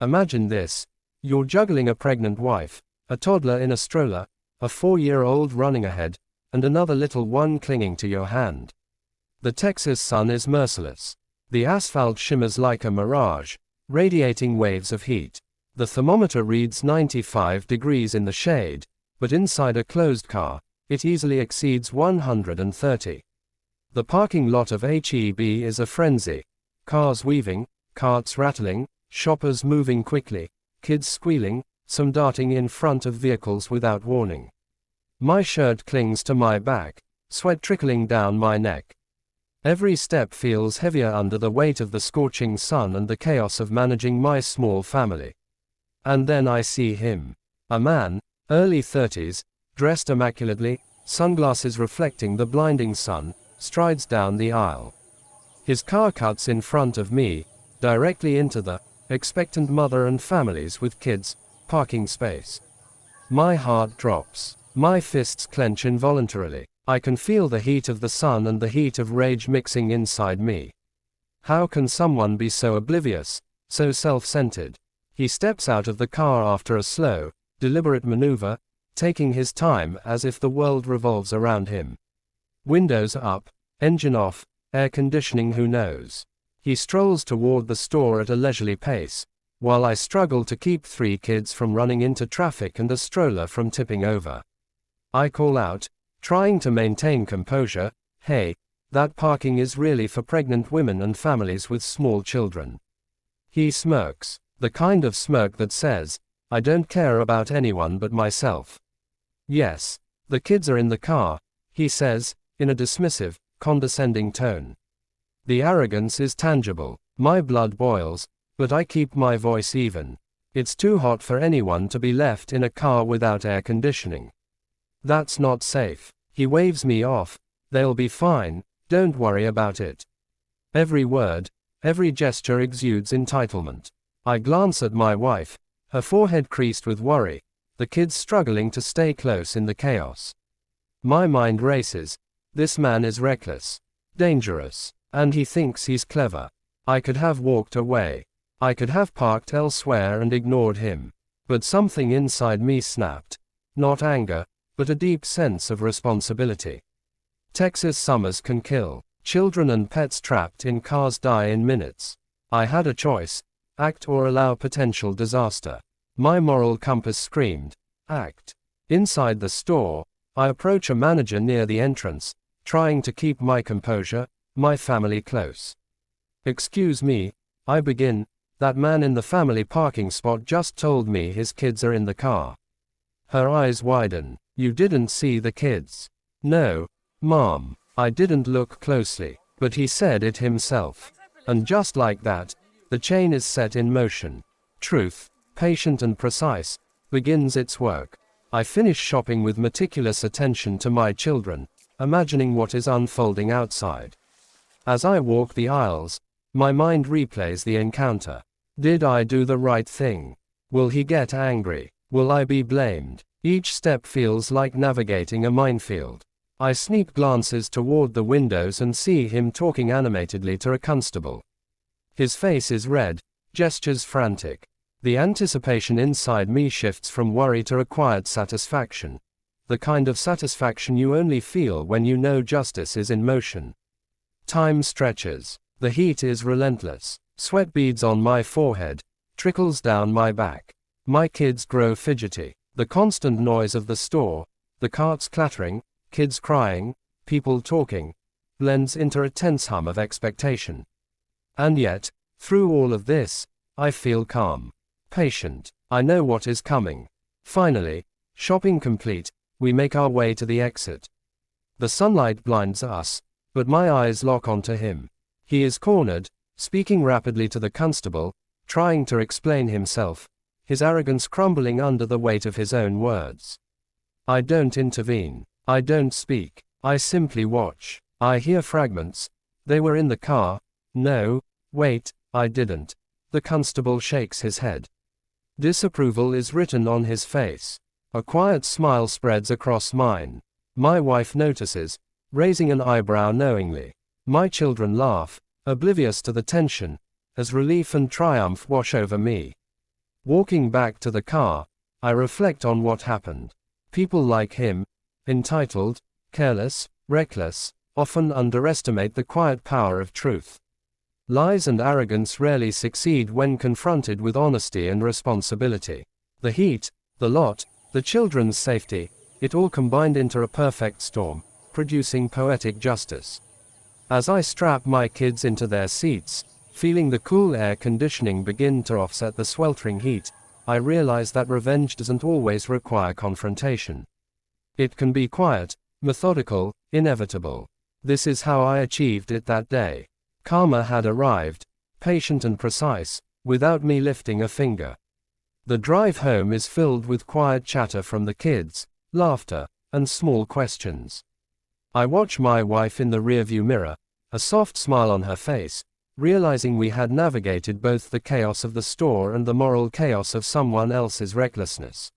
Imagine this. You're juggling a pregnant wife, a toddler in a stroller, a 4-year-old running ahead, and another little one clinging to your hand. The Texas sun is merciless. The asphalt shimmers like a mirage, radiating waves of heat. The thermometer reads 95 degrees in the shade, but inside a closed car, it easily exceeds 130. The parking lot of H-E-B is a frenzy. Cars weaving, carts rattling, shoppers moving quickly, kids squealing, some darting in front of vehicles without warning. My shirt clings to my back, sweat trickling down my neck. Every step feels heavier under the weight of the scorching sun and the chaos of managing my small family. And then I see him. A man, early 30s, dressed immaculately, sunglasses reflecting the blinding sun, strides down the aisle. His car cuts in front of me, directly into the expectant mother and families with kids parking space. My heart drops. My fists clench involuntarily. I can feel the heat of the sun and the heat of rage mixing inside me. How can someone be so oblivious, so self-centered? He steps out of the car after a slow, deliberate maneuver, taking his time as if the world revolves around him. Windows up, engine off, air conditioning who knows. He strolls toward the store at a leisurely pace, while I struggle to keep 3 kids from running into traffic and a stroller from tipping over. I call out, trying to maintain composure, "Hey, that parking is really for pregnant women and families with small children." He smirks, the kind of smirk that says, "I don't care about anyone but myself." "Yes, the kids are in the car," he says, in a dismissive, condescending tone. The arrogance is tangible. My blood boils, but I keep my voice even. It's too hot for anyone to be left in a car without air conditioning. That's not safe. He waves me off. "They'll be fine, don't worry about it." Every word, every gesture exudes entitlement. I glance at my wife, her forehead creased with worry, the kids struggling to stay close in the chaos. My mind races. This man is reckless, dangerous, and he thinks he's clever. I could have walked away. I could have parked elsewhere and ignored him. But something inside me snapped. Not anger, but a deep sense of responsibility. Texas summers can kill. Children and pets trapped in cars die in minutes. I had a choice: act or allow potential disaster. My moral compass screamed, act. Inside the store, I approach a manager near the entrance, trying to keep my composure, my family close. "Excuse me," I begin, "that man in the family parking spot just told me his kids are in the car." Her eyes widen. "You didn't see the kids?" "No, Mom. I didn't look closely, but he said it himself." And just like that, the chain is set in motion. Truth, patient and precise, begins its work. I finish shopping with meticulous attention to my children, imagining what is unfolding outside. As I walk the aisles, my mind replays the encounter. Did I do the right thing? Will he get angry? Will I be blamed? Each step feels like navigating a minefield. I sneak glances toward the windows and see him talking animatedly to a constable. His face is red, gestures frantic. The anticipation inside me shifts from worry to a quiet satisfaction. The kind of satisfaction you only feel when you know justice is in motion. Time stretches. The heat is relentless. Sweat beads on my forehead, trickles down my back. My kids grow fidgety. The constant noise of the store, the carts clattering, kids crying, people talking, blends into a tense hum of expectation. And yet, through all of this, I feel calm, patient. I know what is coming. Finally, shopping complete, we make our way to the exit. The sunlight blinds us, but my eyes lock onto him. He is cornered, speaking rapidly to the constable, trying to explain himself, his arrogance crumbling under the weight of his own words. I don't intervene. I don't speak. I simply watch. I hear fragments. "They were in the car." "No, wait, I didn't." The constable shakes his head. Disapproval is written on his face. A quiet smile spreads across mine. My wife notices, raising an eyebrow knowingly. My children laugh, oblivious to the tension, as relief and triumph wash over me. Walking back to the car, I reflect on what happened. People like him, entitled, careless, reckless, often underestimate the quiet power of truth. Lies and arrogance rarely succeed when confronted with honesty and responsibility. The heat, the lot, the children's safety, it all combined into a perfect storm, producing poetic justice. As I strap my kids into their seats, feeling the cool air conditioning begin to offset the sweltering heat, I realize that revenge doesn't always require confrontation. It can be quiet, methodical, inevitable. This is how I achieved it that day. Karma had arrived, patient and precise, without me lifting a finger. The drive home is filled with quiet chatter from the kids, laughter, and small questions. I watch my wife in the rearview mirror, a soft smile on her face, realizing we had navigated both the chaos of the store and the moral chaos of someone else's recklessness.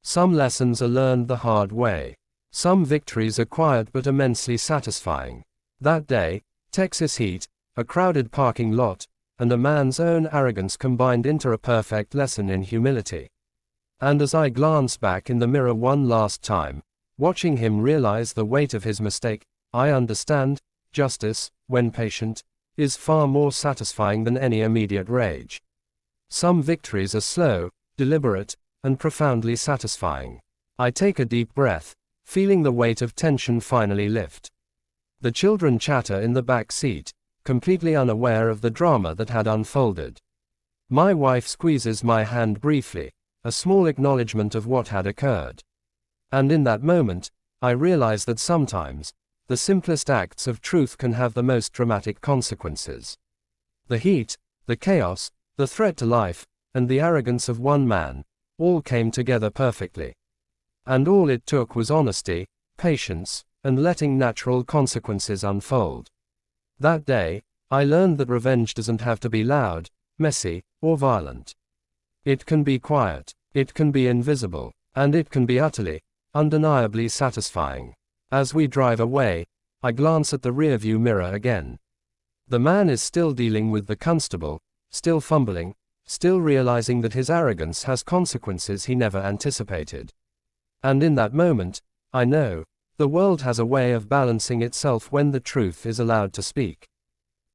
Some lessons are learned the hard way. Some victories are quiet but immensely satisfying. That day, Texas heat, a crowded parking lot, and a man's own arrogance combined into a perfect lesson in humility. And as I glance back in the mirror one last time, watching him realize the weight of his mistake, I understand, justice, when patient, is far more satisfying than any immediate rage. Some victories are slow, deliberate, and profoundly satisfying. I take a deep breath, feeling the weight of tension finally lift. The children chatter in the back seat, completely unaware of the drama that had unfolded. My wife squeezes my hand briefly, a small acknowledgement of what had occurred. And in that moment, I realize that sometimes, the simplest acts of truth can have the most dramatic consequences. The heat, the chaos, the threat to life, and the arrogance of one man, all came together perfectly. And all it took was honesty, patience, and letting natural consequences unfold. That day, I learned that revenge doesn't have to be loud, messy, or violent. It can be quiet, it can be invisible, and it can be utterly, undeniably satisfying. As we drive away, I glance at the rearview mirror again. The man is still dealing with the constable, still fumbling, still realizing that his arrogance has consequences he never anticipated. And in that moment, I know, the world has a way of balancing itself when the truth is allowed to speak.